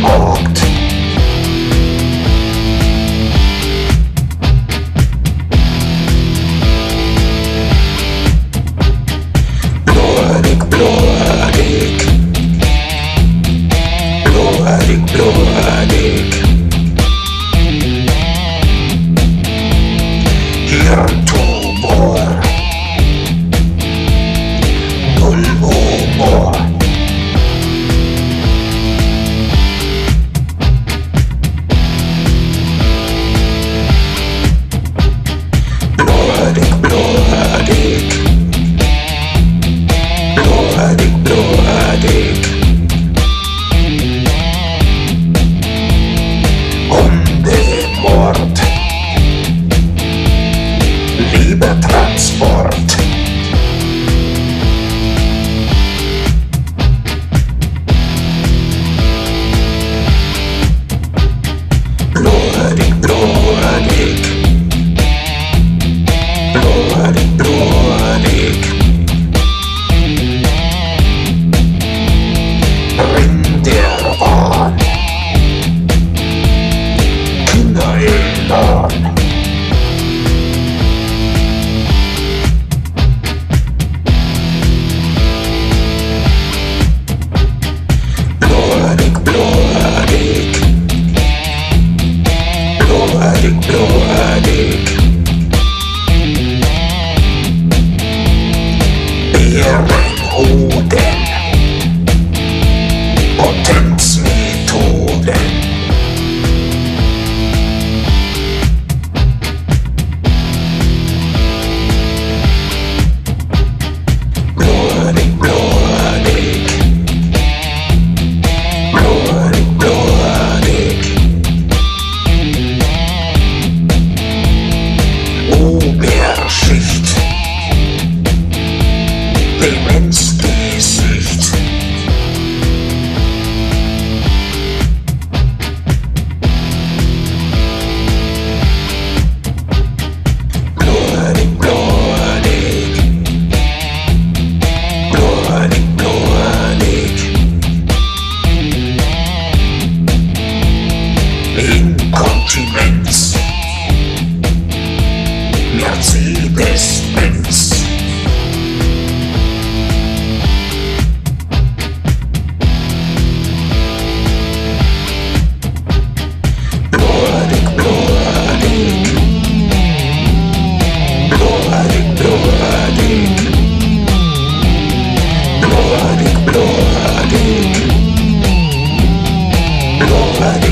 Ort. Bluadig, bluadig. Bluadig, bluadig. Hirntumor. Null Humor. Bluadig, bluadig. Bluadig, bluadig. Hundemord. Transport. Bluadig, bluadig. Bluadig, bluadig. Rinderwahn. Kinderelan. Bluadig, bluadig. Bluadig, bluadig. Bärenhoden. Potenzmethoden. Bluadig, bluadig. Bluadig, bluadig. Oberschicht. Demenzgesicht. Bluadig, bluadig. Bluadig, bluadig. Inkontinenz. Mercedes-Benz. Bluadig, bluadig. Bluadig, bluadig. Bluadig, bluadig. Bluadig,